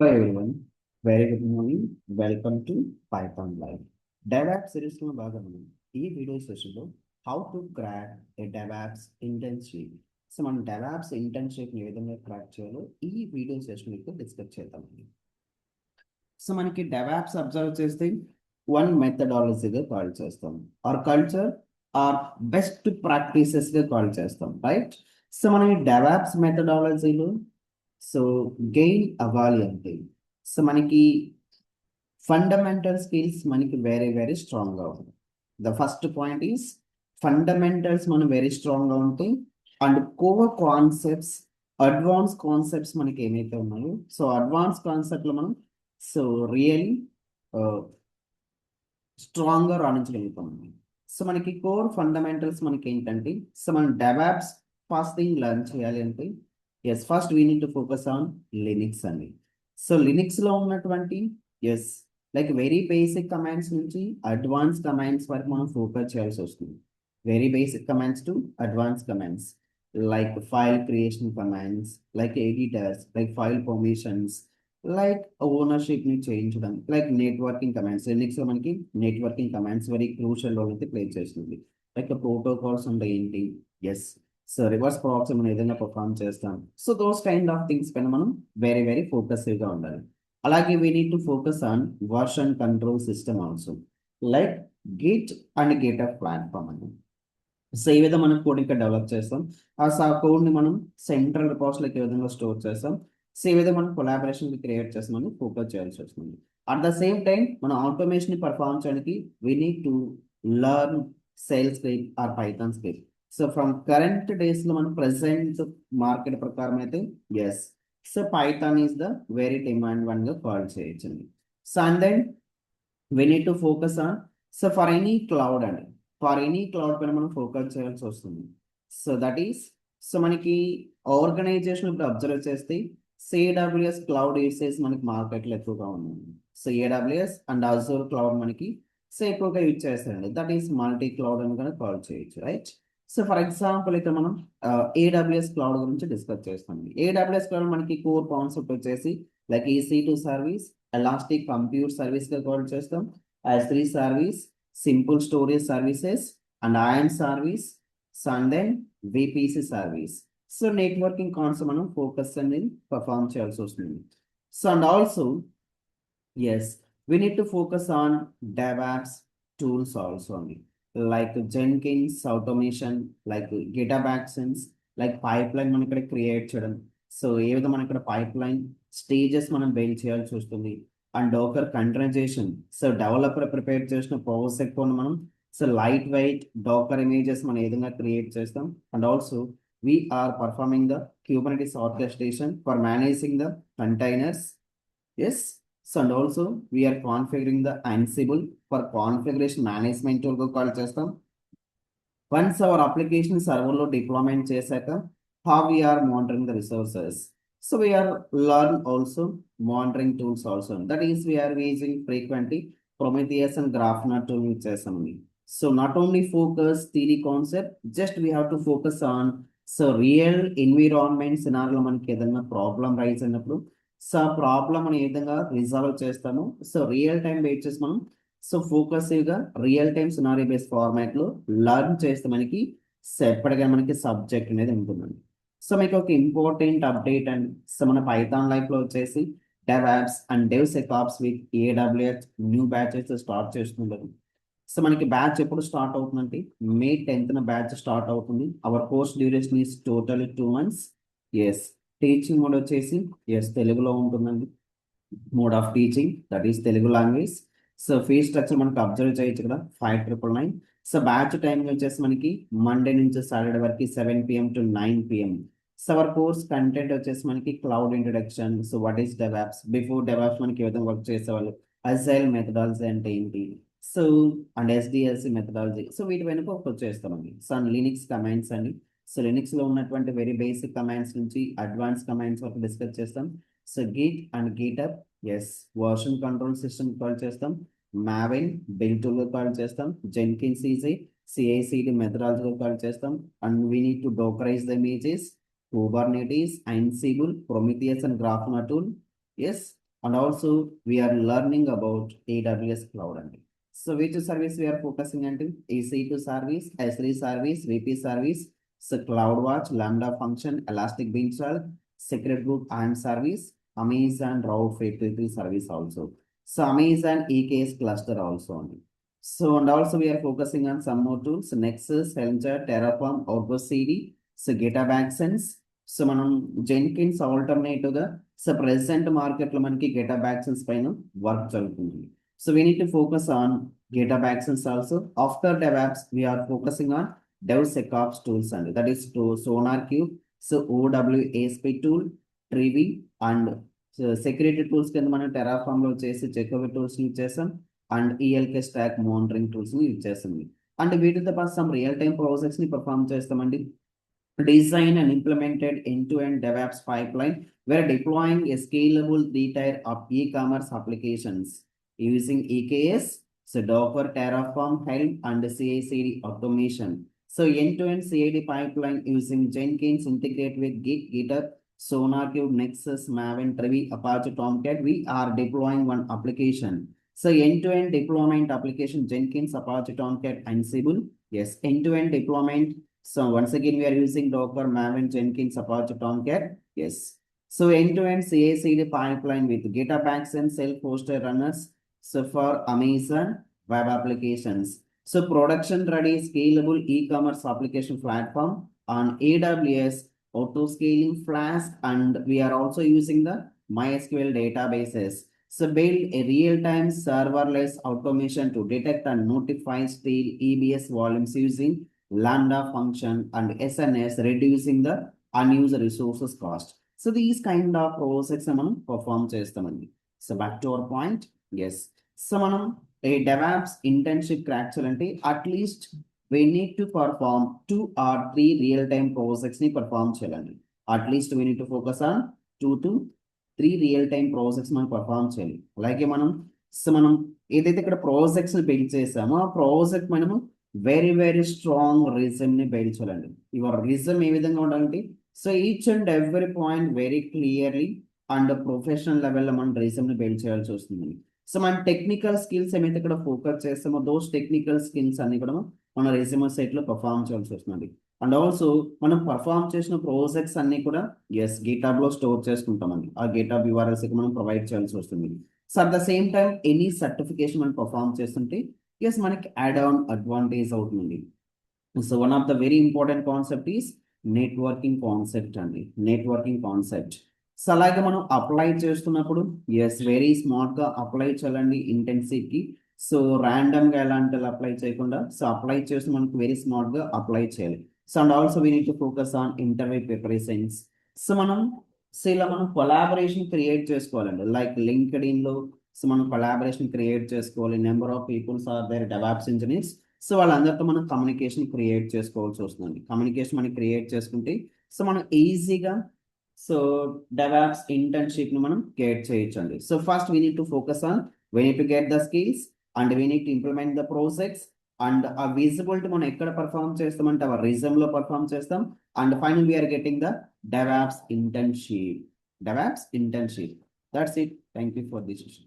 Hi everyone, very good morning. Welcome to Python Live. DevOps series లో భాగంగా ఈ video సెషన్లో how to crack a DevOps internship. So మనం DevOps internship ఏ విధంగా క్రాక్ చేయాలో ఈ వీడియో సెషన్ మీకు డిస్కస్ చేద్దామండి. సో మనకి DevOps అబ్జర్వ్ చేస్తే వన్ మెథడాలజీగా కాల్ చేస్తాం ఆర్ కల్చర్ ఆర్ బెస్ట్ ప్రాక్టీసెస్గా కాల్ చేస్తాం, రైట్? సో మనం ఈ DevOps మెథడాలజీలో సో గెయిన్ అవ్వాలి అంటే సో మనకి ఫండమెంటల్ స్కిల్స్ మనకి వెరీ వెరీ స్ట్రాంగ్గా ఉంటాయి. The first point is fundamentals మనం వెరీ స్ట్రాంగ్గా ఉంటాయి and core concepts advance concepts మనకి ఏమైతే ఉన్నాయో సో అడ్వాన్స్ కాన్సెప్ట్లో మనం సో రియల్లీ స్ట్రాంగ్గా రాణించగలుగుతాం. సో మనకి కోర్ ఫండమెంటల్స్ మనకి ఏంటంటే సో మనం డెవాప్స్ ఫస్ట్ థింగ్ లెర్న్ చేయాలి అంటే as first we need to focus on Linux అండి. సో లినిక్స్లో ఉన్నటువంటి as like very basic commands నుంచి అడ్వాన్స్ కమాండ్స్ వరకు మనం ఫోకస్ చేయాల్సి వస్తుంది. Very basic commands to advance commands like file creation commands, like editors, like file permissions, like ఓనర్షిప్ని చేయించడం, లైక్ నెట్వర్కింగ్ కమాండ్స్. లినిక్స్లో మనకి networking commands very crucial role అయితే ప్లే చేస్తుంది. లైక్ ప్రోటోకాల్స్ అంటే ఏంటి, ఎస్ సో రివర్స్ ప్రాక్సీ మనం ఏదైనా పర్ఫామ్ చేస్తాం. So those kind of things పైన మనం వెరీ వెరీ ఫోకస్గా ఉండాలి. అలాగే we need to focus on version control system also like Git and get-up platform అని. సో ఈ విధంగా మనం కోడ్ ఇంకా డెవలప్ చేస్తాం. ఆ కోడ్ని మనం సెంట్రల్ రిపోజిటరీకి ఏ విధంగా స్టోర్ చేస్తాం. సో ఈ విధంగా మనం కొలాబరేషన్ క్రియేట్ చేస్తామని ఫోకస్ చేయాల్సి వస్తుంది. అట్ ద సేమ్ టైం మనం ఆటోమేషన్ పర్ఫామ్ చేయడానికి we need to learn sales script or python script. So from current డేస్లో మనం ప్రెసెంట్ మార్కెట్ ప్రకారం అయితే yes so python is the very demand వన్గా కాల్ చేయొచ్చండి. So and then we need to focus on so for any cloud అండి, for any cloud పైన మనం focus చేయాల్సి వస్తుంది. సో దట్ ఈస్ సో మనకి ఆర్గనైజేషన్ ఇప్పుడు అబ్జర్వ్ చేస్తే ఏడబ్ల్యూఎస్ క్లౌడ్ యూసేజ్ మనకి మార్కెట్లో ఎక్కువగా ఉంది. So AWS and Azure cloud మనకి సో ఎక్కువగా యూజ్ చేస్తారండి. దట్ ఈస్ మల్టీ క్లౌడ్ అని కూడా కాల్ చేయొచ్చు, రైట్? సో ఫర్ ఎగ్జాంపుల్ ఇక్కడ మనం ఏడబ్ల్యూఎస్ క్లౌడ్ గురించి డిస్కస్ చేస్తాం. ఏడబ్ల్యూఎస్ క్లౌడ్ మనకి కోర్ కాన్సెప్ట్ వచ్చేసి like EC2 service, elastic compute సర్వీస్గా కాల్ చేస్తాం, S3 service, simple storage services and IAM service, and then VPC service. So networking concept మనం focus అనేది పర్ఫామ్ చేయాల్సి వస్తుంది. So and also as we need to focus on DevOps tools also only, like Jenkins automation, like GitHub Actions, like pipeline మనం ఇక్కడ create చేయడం. So ఏ విధంగా మనం ఇక్కడ పైప్లైన్ స్టేజెస్ మనం బిల్డ్ చేయాల్సి వస్తుంది. And docker containerization, so developer prepare చేసిన ప్రాసెక్ట్ మనం so light weight docker images మనం ఏ విధంగా క్రియేట్ చేస్తాం. And also we are performing the Kubernetes orchestration for managing the containers. Yes. So and also we are configuring the Ansible for configuration management tool call చేస్తాం. Once our application server లో deployment చేశాక how we are monitoring the resources. So we are learn also monitoring tools also. That is we are using frequently Prometheus and Grafana tool use చేస్తామండి. So not only focus theory concept, just we have to focus on so real environment scenario మనకి ఏదైనా problem rise అయినప్పుడు so ఆ problem మనం ఏ విధంగా resolve చేస్తాము. So real time basis మనం సో ఫోకస్గా రియల్ టైం సినారీ బేస్ ఫార్మాట్లో లర్న్ చేస్తే మనకి సెపరేట్గా మనకి సబ్జెక్ట్ అనేది ఉంటుందండి. సో మీకు ఒక ఇంపార్టెంట్ అప్డేట్ అండ్ సో మన పైథాన్ లైఫ్లో వచ్చేసి DevOps and DevSecOps with AWS new batches start చేస్తున్నారు. సో మనకి బ్యాచ్ ఎప్పుడు స్టార్ట్ అవుతుందంటే May 10th బ్యాచ్ స్టార్ట్ అవుతుంది. Our course duration is total 2 months. Yes teaching mode వచ్చేసి ఎస్ తెలుగులో ఉంటుందండి. Mode of teaching that is Telugu language. So fees structure మనకు observe చేయొచ్చు ఇక్కడ 5,999. సో బ్యాచ్ టైమింగ్ వచ్చేసి మనకి మండే నుంచి సాటర్డే వరకు 7 PM to 9 PM. So our course content వచ్చేసి మనకి cloud introduction, so what is DevOps, before DevOps మనకి ఏ విధంగా వర్క్ చేసేవాళ్ళు, అజైల్ మెథడాలజీ అంటే ఏంటి, so and SDLC methodology, so వీటి వెనుక ఫోకస్ చేస్తామండి. సో అండ్ లినిక్స్ కమాండ్స్ అండి. సో లినిక్స్లో ఉన్నటువంటి వెరీ బేసిక్ కమాండ్స్ నుంచి అడ్వాన్స్ కమాండ్స్ వరకు డిస్కస్ చేస్తాం. So git and GitHub as version control system call చేస్తాం. మావెన్ బిల్డ్ టూల్గా కాల్ చేస్తాం. జెన్కిన్స్ ఈజీ CI/CD మెథడాలజీగా కాల్ చేస్తాం. And we need to dockerize the images, Kubernetes, Ansible, Prometheus and Grafana tool. Yes. and also we are learning about AWS cloud and so which service we are focusing on? EC2 service, S3 service, VP service, so CloudWatch, Lambda function, Elastic Beanstalk, Secret Group and service, Amazon Route 53 service also. So Amazon EKS cluster also only. So and also we are focusing on some more tools, Nexus, Helmchart, Terraform, Outpost CD, so GitHub Actions. So మనం Jenkins alternative గా so present market లో మనకి GitHub Actions పైన work జరుగుతుంది. So we need to focus on GitHub Actions also. After DevOps, we are focusing on DevSecOps tools and that is to SonarQube, so OWASP tool, Trivy and security tools కింద మనం Terraform లో చేసి చెక్అవే tools use చేసాం and ELK stock monitoring tools ని use చేస్తుంది. And వీటితో పాటు some real time projects ని పర్ఫామ్ చేస్తామండి. Design and implemented end-to-end DevOps pipeline. We're deploying a scalable tier of e-commerce applications using EKS, so Docker, Terraform, Helm, and CI/CD automation. So end-to-end CI/CD pipeline using Jenkins, integrate with Git, GitHub, SonarQube, Nexus, Maven, Trivy, Apache Tomcat. We are deploying one application. So end-to-end deployment application Jenkins, Apache Tomcat, Ansible. Yes, end-to-end deployment. So once again, we are using Docker, Maven, Jenkins, Apache Tomcat. Yes. So end-to-end CI/CD pipeline with GitHub Actions, self-hosted runners. So for Amazon web applications. So production ready scalable e-commerce application platform on AWS, auto scaling Flask, and we are also using the MySQL databases. So build a real-time serverless automation to detect and notify stale EBS volumes using Lambda function and SNS, reducing the unused resources cost. So these kind of projects మనం perform చేస్తామండి. So back to our point. Yes. So మనం a DevOps internship crack చేయాలంటే at least we need to perform 2 or 3 real-time projects ని perform చేయాలండి. At least we need to focus on 2 to 3 real-time projects మనం perform చేయాలి. అలాగే మనం ఏదైతే ఇక్కడ ప్రాజెక్ట్స్ ని బిల్డ్ చేసామో ఆ ప్రాజెక్ట్ మనము వెరీ స్ట్రాంగ్ రీజన్ ని బిల్డ్ చేయాలండి. యువర్ రీజన్ ఏ విధంగా ఉండాలంటే so each and every point very clearly and professional లెవెల్లో మనం రీజన్ ని బిల్డ్ చేయాల్సి వస్తుంది. సో మన టెక్నికల్ స్కిల్స్ ఏమైతే ఇక్కడ ఫోకస్ చేస్తామో దోస్ టెక్నికల్ స్కిల్స్ అన్ని కూడా మన రెజ్యూమ్ సైట్ లో పర్ఫామ్ చేయాల్సి వస్తుంది. అండ్ ఆల్సో మనం పర్ఫామ్ చేసిన ప్రాజెక్ట్స్ అన్ని కూడా ఎస్ GitHub లో స్టోర్ చేసుకుంటామండి. ఆ GitHub URLs మనం ప్రొవైడ్ చేయాల్సి వస్తుంది. So at the same time any certification మనం పర్ఫామ్ చేస్తుంటే ఎస్ మనకి యాడ్ ఆన్ అడ్వాంటేజ్ అవుతుంది. So one of the very important concept is networking concept అండి. Networking concept. సో అలాగే మనం అప్లై చేస్తున్నప్పుడు ఎస్ వెరీ స్మార్ట్ గా అప్లై చేయాలండి ఇంటెన్సివ్ కి. సో ర్యాండమ్ గా ఎలాంటి అప్లై చేయకుండా సో అప్లై చేసి మనకు వెరీ స్మార్ట్ గా అప్లై చేయాలి. So and also we need to focus on interview preparations. So ఇలా మనం కొలాబరేషన్ క్రియేట్ చేసుకోవాలండి. లైక్ లింక్డ్ఇన్ లో సో మనం కొలాబరేషన్ క్రియేట్ చేసుకోవాలి. Number of peoples are there develops engineers. So వాళ్ళందరితో మనం కమ్యూనికేషన్ క్రియేట్ చేసుకోవాల్సి వస్తుంది. కమ్యూనికేషన్ మనం క్రియేట్ చేసుకుంటే సో మనం ఈజీగా సో డెవలప్స్ ఇంటర్న్షిప్ ని మనం గెట్ చేయొచ్చండి. So first we need to focus on we need to get the skills and we need to implement the projects and ఆ విజిబిలిటీ మనం ఎక్కడ పర్ఫామ్ చేస్తామంటే అవర్ రిజమ్ లో పర్ఫామ్ చేస్తాం. And final we are getting the DevOps internship. DevOps internship. That's it. Thank you for this session.